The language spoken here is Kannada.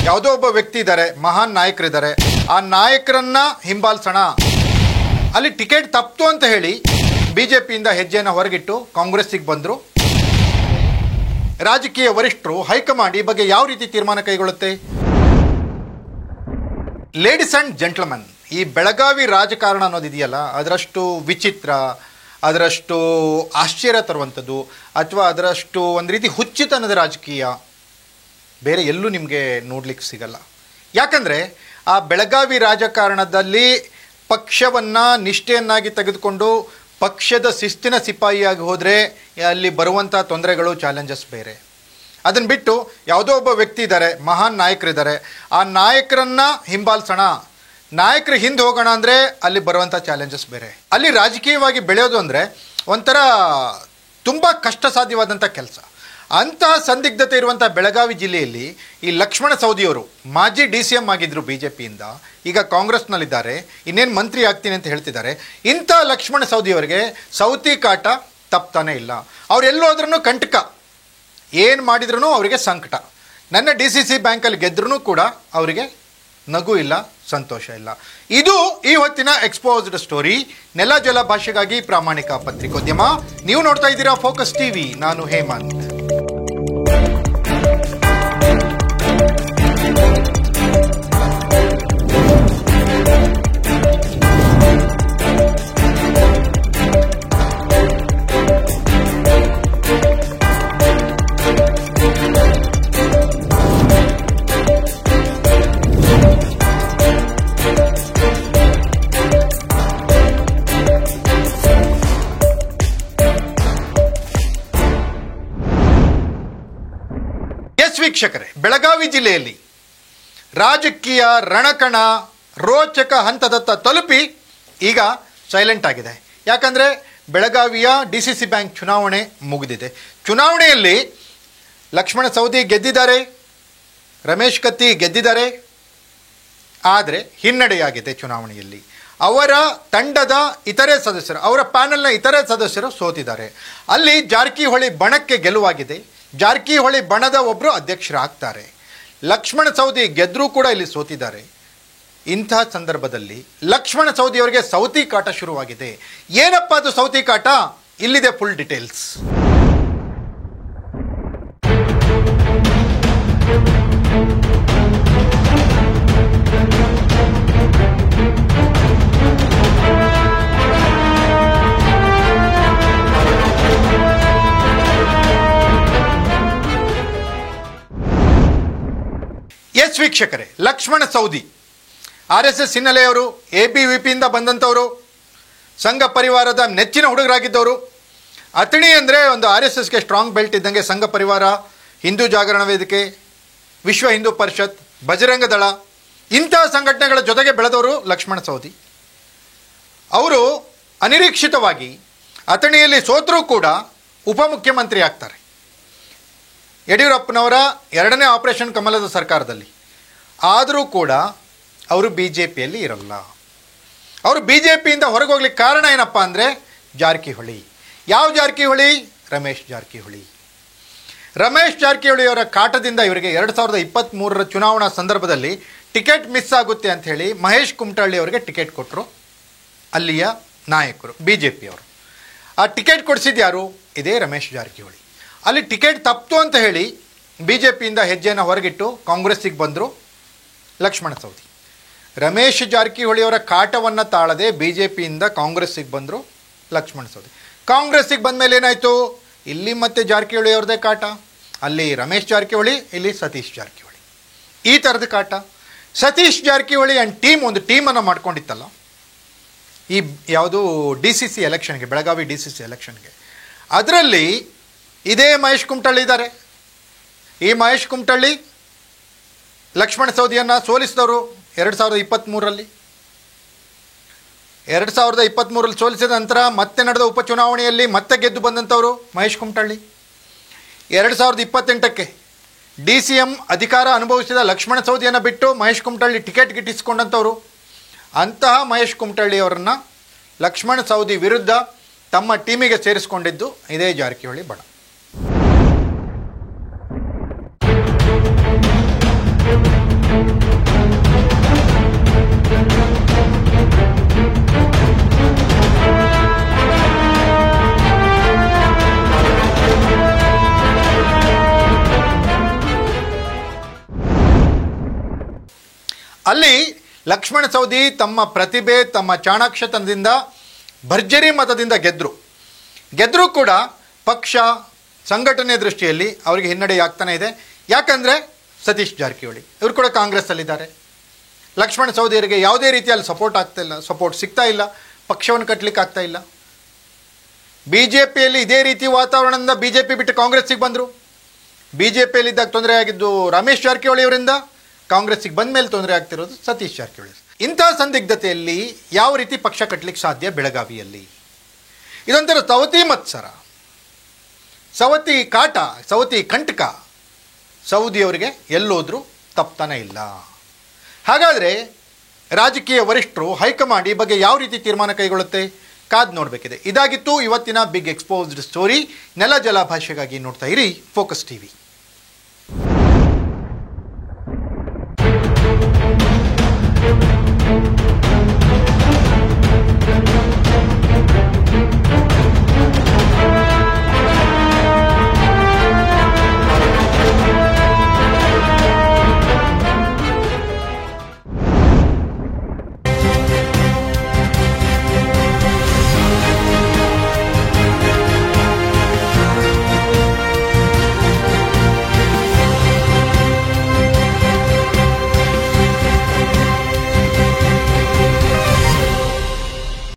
ಯಾವುದೋ ಒಬ್ಬ ವ್ಯಕ್ತಿ ಇದ್ದಾರೆ, ಮಹಾನ್ ನಾಯಕರಿದ್ದಾರೆ, ಆ ನಾಯಕರನ್ನ ಹಿಂಬಾಲಿಸೋಣ. ಅಲ್ಲಿ ಟಿಕೆಟ್ ತಪ್ಪಿತು ಅಂತ ಹೇಳಿ ಬಿಜೆಪಿಯಿಂದ ಹೆಜ್ಜೆಯನ್ನು ಹೊರಗಿಟ್ಟು ಕಾಂಗ್ರೆಸ್ಸಿಗೆ ಬಂದರು. ರಾಜಕೀಯ ವರಿಷ್ಠರು, ಹೈಕಮಾಂಡ್ ಈ ಬಗ್ಗೆ ಯಾವ ರೀತಿ ತೀರ್ಮಾನ ಕೈಗೊಳ್ಳುತ್ತೆ? ಲೇಡೀಸ್ ಆ್ಯಂಡ್ ಜೆಂಟ್ಲ್ಮನ್, ಈ ಬೆಳಗಾವಿ ರಾಜಕಾರಣ ಅನ್ನೋದಿದೆಯಲ್ಲ, ಅದರಷ್ಟು ವಿಚಿತ್ರ, ಅದರಷ್ಟು ಆಶ್ಚರ್ಯ ತರುವಂಥದ್ದು, ಅಥವಾ ಅದರಷ್ಟು ಒಂದು ರೀತಿ ಹುಚ್ಚುತನದ ರಾಜಕೀಯ ಬೇರೆ ಎಲ್ಲೂ ನಿಮಗೆ ನೋಡ್ಲಿಕ್ಕೆ ಸಿಗಲ್ಲ. ಯಾಕಂದರೆ ಆ ಬೆಳಗಾವಿ ರಾಜಕಾರಣದಲ್ಲಿ ಪಕ್ಷವನ್ನು ನಿಷ್ಠೆಯನ್ನಾಗಿ ತೆಗೆದುಕೊಂಡು ಪಕ್ಷದ ಶಿಸ್ತಿನ ಸಿಪಾಯಿಯಾಗಿ ಹೋದರೆ ಅಲ್ಲಿ ಬರುವಂಥ ತೊಂದರೆಗಳು, ಚಾಲೆಂಜಸ್ ಬೇರೆ. ಅದನ್ನು ಬಿಟ್ಟು ಯಾವುದೋ ಒಬ್ಬ ವ್ಯಕ್ತಿ ಇದ್ದಾರೆ, ಮಹಾನ್ ನಾಯಕರಿದ್ದಾರೆ, ಆ ನಾಯಕರನ್ನ ಹಿಂಬಾಲಿಸೋಣ, ನಾಯಕರ ಹಿಂದೆ ಹೋಗೋಣ ಅಂದರೆ ಅಲ್ಲಿ ಬರುವಂಥ ಚಾಲೆಂಜಸ್ ಬೇರೆ. ಅಲ್ಲಿ ರಾಜಕೀಯವಾಗಿ ಬೆಳೆಯೋದು ಅಂದರೆ ಒಂಥರ ತುಂಬ ಕಷ್ಟ ಸಾಧ್ಯವಾದಂಥ ಕೆಲಸ. ಅಂತಹ ಸಂದಿಗ್ಧತೆ ಇರುವಂಥ ಬೆಳಗಾವಿ ಜಿಲ್ಲೆಯಲ್ಲಿ ಈ ಲಕ್ಷ್ಮಣ ಸವದಿಯವರು ಮಾಜಿ DCM ಆಗಿದ್ದರು BJPಯಿಂದ, ಈಗ ಕಾಂಗ್ರೆಸ್ನಲ್ಲಿದ್ದಾರೆ, ಇನ್ನೇನು ಮಂತ್ರಿ ಆಗ್ತೀನಿ ಅಂತ ಹೇಳ್ತಿದ್ದಾರೆ. ಇಂಥ ಲಕ್ಷ್ಮಣ ಸವದಿಯವರಿಗೆ ಸೌತಿ ಕಾಟ ತಪ್ತಾನೆ ಇಲ್ಲ. ಅವ್ರು ಎಲ್ಲೋದ್ರೂ ಕಂಟಕ, ಏನು ಮಾಡಿದ್ರೂ ಅವರಿಗೆ ಸಂಕಟ. ನನ್ನ DCC ಬ್ಯಾಂಕಲ್ಲಿ ಗೆದ್ರೂ ಕೂಡ ಅವರಿಗೆ ನಗು ಇಲ್ಲ, ಸಂತೋಷ ಇಲ್ಲ. ಇದು ಈ ಹೊತ್ತಿನ ಎಕ್ಸ್ಪೋಸ್ಡ್ ಸ್ಟೋರಿ. ನೆಲ ಜಲ ಭಾಷೆಗಾಗಿ ಪ್ರಾಮಾಣಿಕ ಪತ್ರಿಕೋದ್ಯಮ. ನೀವು ನೋಡ್ತಾ ಇದ್ದೀರಾ ಫೋಕಸ್ ಟಿವಿ. ನಾನು ಹೇಮಂತ್. ವೀಕ್ಷಕರೇ, ಬೆಳಗಾವಿ ಜಿಲ್ಲೆಯಲ್ಲಿ ರಾಜಕೀಯ ರಣಕಣ ರೋಚಕ ಹಂತದತ್ತ ತಲುಪಿ ಈಗ ಸೈಲೆಂಟ್ ಆಗಿದೆ. ಯಾಕಂದರೆ ಬೆಳಗಾವಿಯ DCC ಬ್ಯಾಂಕ್ ಚುನಾವಣೆ ಮುಗಿದಿದೆ. ಚುನಾವಣೆಯಲ್ಲಿ ಲಕ್ಷ್ಮಣ ಸವದಿ ಗೆದ್ದಿದ್ದಾರೆ, ರಮೇಶ್ ಕತ್ತಿ ಗೆದ್ದಿದ್ದಾರೆ. ಆದರೆ ಹಿನ್ನಡೆಯಾಗಿದೆ ಚುನಾವಣೆಯಲ್ಲಿ. ಅವರ ತಂಡದ ಇತರೆ ಸದಸ್ಯರು, ಅವರ ಪ್ಯಾನೆಲ್ನ ಇತರೆ ಸದಸ್ಯರು ಸೋತಿದ್ದಾರೆ. ಅಲ್ಲಿ ಜಾರಕಿಹೊಳಿ ಬಣಕ್ಕೆ ಗೆಲುವಾಗಿದೆ. ಜಾರಕಿಹೊಳಿ ಬಣದ ಒಬ್ಬರು ಅಧ್ಯಕ್ಷರಾಗ್ತಾರೆ. ಲಕ್ಷ್ಮಣ ಸವದಿ ಗೆದ್ದರೂ ಕೂಡ ಇಲ್ಲಿ ಸೋತಿದ್ದಾರೆ. ಇಂತಹ ಸಂದರ್ಭದಲ್ಲಿ ಲಕ್ಷ್ಮಣ ಸವದಿ ಅವರಿಗೆ ಸೌತಿ ಕಾಟ ಶುರುವಾಗಿದೆ. ಏನಪ್ಪ ಅದು ಸೌತಿ ಕಾಟ? ಇಲ್ಲಿದೆ ಫುಲ್ ಡೀಟೇಲ್ಸ್. ಎಸ್ ವೀಕ್ಷಕರೇ, ಲಕ್ಷ್ಮಣ ಸವದಿ RSS ಹಿನ್ನೆಲೆಯವರು, ABVPಯಿಂದ ಬಂದಂಥವರು, ಸಂಘ ಪರಿವಾರದ ನೆಚ್ಚಿನ ಹುಡುಗರಾಗಿದ್ದವರು. ಅತಣಿ ಅಂದರೆ ಒಂದು RSSಗೆ ಸ್ಟ್ರಾಂಗ್ ಬೆಲ್ಟ್ ಇದ್ದಂಗೆ ಸಂಘ ಪರಿವಾರ, ಹಿಂದೂ ಜಾಗರಣ ವೇದಿಕೆ, ವಿಶ್ವ ಹಿಂದೂ ಪರಿಷತ್, ಬಜರಂಗ ದಳ ಇಂತಹ ಸಂಘಟನೆಗಳ ಜೊತೆಗೆ ಬೆಳೆದವರು ಲಕ್ಷ್ಮಣ ಸವದಿ. ಅವರು ಅನಿರೀಕ್ಷಿತವಾಗಿ ಅತಣಿಯಲ್ಲಿ ಸೋತರೂ ಕೂಡ ಉಪಮುಖ್ಯಮಂತ್ರಿ ಆಗ್ತಾರೆ. ಯಡಿಯೂರಪ್ಪನವರ 2ನೇ ಆಪರೇಷನ್ ಕಮಲದ ಸರ್ಕಾರದಲ್ಲಿ. ಆದರೂ ಕೂಡ ಅವರು BJPಯಲ್ಲಿ ಇರಲ್ಲ. ಅವರು BJPಯಿಂದ ಹೊರಗೆ ಹೋಗ್ಲಿಕ್ಕೆ ಕಾರಣ ಏನಪ್ಪ ಅಂದರೆ ಜಾರಕಿಹೊಳಿ. ಯಾವ ಜಾರಕಿಹೊಳಿ? ರಮೇಶ್ ಜಾರಕಿಹೊಳಿ. ರಮೇಶ್ ಜಾರಕಿಹೊಳಿಯವರ ಕಾಟದಿಂದ ಇವರಿಗೆ 2023ರ ಚುನಾವಣಾ ಸಂದರ್ಭದಲ್ಲಿ ಟಿಕೆಟ್ ಮಿಸ್ ಆಗುತ್ತೆ ಅಂಥೇಳಿ ಮಹೇಶ್ ಕುಮಟಳ್ಳಿ ಅವರಿಗೆ ಟಿಕೆಟ್ ಕೊಟ್ಟರು ಅಲ್ಲಿಯ ನಾಯಕರು, BJPಯವರು. ಆ ಟಿಕೆಟ್ ಕೊಡಿಸಿದ್ದು ಯಾರು? ಇದೇ ರಮೇಶ್ ಜಾರಕಿಹೊಳಿ. ಅಲ್ಲಿ ಟಿಕೆಟ್ ತಪ್ಪಿತು ಅಂತ ಹೇಳಿ BJPಯಿಂದ ಹೆಜ್ಜೆಯನ್ನು ಹೊರಗಿಟ್ಟು ಕಾಂಗ್ರೆಸ್ಸಿಗೆ ಬಂದರು ಲಕ್ಷ್ಮಣ ಸವದಿ. ರಮೇಶ್ ಜಾರಕಿಹೊಳಿಯವರ ಕಾಟವನ್ನು ತಾಳದೆ BJPಯಿಂದ ಕಾಂಗ್ರೆಸ್ಸಿಗೆ ಬಂದರು ಲಕ್ಷ್ಮಣ ಸವದಿ. ಕಾಂಗ್ರೆಸ್ಸಿಗೆ ಬಂದ ಮೇಲೆ ಏನಾಯಿತು? ಇಲ್ಲಿ ಮತ್ತೆ ಜಾರಕಿಹೊಳಿಯವ್ರದ್ದೇ ಕಾಟ. ಅಲ್ಲಿ ರಮೇಶ್ ಜಾರಕಿಹೊಳಿ, ಇಲ್ಲಿ ಸತೀಶ್ ಜಾರಕಿಹೊಳಿ. ಈ ಥರದ ಕಾಟ. ಸತೀಶ್ ಜಾರಕಿಹೊಳಿ ಆ್ಯಂಡ್ ಟೀಮ್ ಒಂದು ಟೀಮನ್ನು ಮಾಡ್ಕೊಂಡಿತ್ತಲ್ಲ ಈ ಯಾವುದು DCC ಎಲೆಕ್ಷನ್ಗೆ, ಬೆಳಗಾವಿ DCC ಎಲೆಕ್ಷನ್ಗೆ. ಅದರಲ್ಲಿ ಇದೇ ಮಹೇಶ್ ಕುಮಟಳ್ಳಿ ಇದ್ದಾರೆ. ಈ ಮಹೇಶ್ ಕುಮಟಳ್ಳಿ ಲಕ್ಷ್ಮಣ ಸವದಿಯನ್ನು ಸೋಲಿಸಿದವರು 2023ರಲ್ಲಿ. 2023ರಲ್ಲಿ ಸೋಲಿಸಿದ ನಂತರ ಮತ್ತೆ ನಡೆದ ಉಪಚುನಾವಣೆಯಲ್ಲಿ ಮತ್ತೆ ಗೆದ್ದು ಬಂದಂಥವರು ಮಹೇಶ್ ಕುಮಟಳ್ಳಿ. 2028ಕ್ಕೆ DCM ಅಧಿಕಾರ ಅನುಭವಿಸಿದ ಲಕ್ಷ್ಮಣ ಸವದಿಯನ್ನು ಬಿಟ್ಟು ಮಹೇಶ್ ಕುಮಟಳ್ಳಿ ಟಿಕೆಟ್ ಗಿಟ್ಟಿಸಿಕೊಂಡಂಥವರು. ಅಂತಹ ಮಹೇಶ್ ಕುಮಟಳ್ಳಿ ಅವರನ್ನು ಲಕ್ಷ್ಮಣ ಸವದಿ ವಿರುದ್ಧ ತಮ್ಮ ಟೀಮಿಗೆ ಸೇರಿಸಿಕೊಂಡಿದ್ದು ಇದೇ ಜಾರಕಿಹೊಳಿ ಬಣ. ಅಲ್ಲಿ ಲಕ್ಷ್ಮಣ ಸವದಿ ತಮ್ಮ ಪ್ರತಿಭೆ, ತಮ್ಮ ಚಾಣಾಕ್ಷತನದಿಂದ ಭರ್ಜರಿ ಮತದಿಂದ ಗೆದ್ದರೂ ಕೂಡ ಪಕ್ಷ ಸಂಘಟನೆ ದೃಷ್ಟಿಯಲ್ಲಿ ಅವರಿಗೆ ಹಿನ್ನಡೆಯಾಗ್ತಾನೆ ಇದೆ. ಯಾಕಂದರೆ ಸತೀಶ್ ಜಾರಕಿಹೊಳಿ ಇವರು ಕೂಡ ಕಾಂಗ್ರೆಸ್ಸಲ್ಲಿದ್ದಾರೆ. ಲಕ್ಷ್ಮಣ ಸವದಿಯವರಿಗೆ ಯಾವುದೇ ರೀತಿಯಲ್ಲಿ ಸಪೋರ್ಟ್ ಸಿಗ್ತಾ ಇಲ್ಲ, ಪಕ್ಷವನ್ನು ಕಟ್ಟಲಿಕ್ಕೆ ಆಗ್ತಾ ಇಲ್ಲ. ಬಿ ಜೆ ಪಿಯಲ್ಲಿ ಇದೇ ರೀತಿ ವಾತಾವರಣದಿಂದ ಬಿ ಜೆ ಪಿ ಬಿಟ್ಟು ಕಾಂಗ್ರೆಸ್ಸಿಗೆ ಬಂದರು. ಬಿ ಜೆ ಪಿಯಲ್ಲಿದ್ದಾಗ ತೊಂದರೆ ಆಗಿದ್ದು ರಮೇಶ್ ಜಾರಕಿಹೊಳಿ ಅವರಿಂದ, ಕಾಂಗ್ರೆಸ್ಸಿಗೆ ಬಂದ ಮೇಲೆ ತೊಂದರೆ ಆಗ್ತಿರೋದು ಸತೀಶ್ ಜಾರಕಿಹೊಳಿ. ಇಂತಹ ಸಂದಿಗ್ಧತೆಯಲ್ಲಿ ಯಾವ ರೀತಿ ಪಕ್ಷ ಕಟ್ಟಲಿಕ್ಕೆ ಸಾಧ್ಯ ಬೆಳಗಾವಿಯಲ್ಲಿ? ಇದೊಂಥರ ಸವತಿ ಮತ್ಸರ, ಸವತಿ ಕಾಟ, ಸವತಿ ಕಂಟಕ. ಸೌದಿಯವರಿಗೆ ಎಲ್ಲೋದ್ರೂ ತಪ್ತಾನೆ ಇಲ್ಲ. ಹಾಗಾದರೆ ರಾಜಕೀಯ ವರಿಷ್ಠರು, ಹೈಕಮಾಂಡ್ ಈ ಬಗ್ಗೆ ಯಾವ ರೀತಿ ತೀರ್ಮಾನ ಕೈಗೊಳ್ಳುತ್ತೆ ಕಾದು ನೋಡಬೇಕಿದೆ. ಇದಾಗಿತ್ತು ಇವತ್ತಿನ ಬಿಗ್ ಎಕ್ಸ್ಪೋಸ್ಡ್ ಸ್ಟೋರಿ. ನೆಲ ಜಲ ಭಾಷೆಗಾಗಿ ನೋಡ್ತಾ ಇರಿ ಫೋಕಸ್ ಟಿವಿ.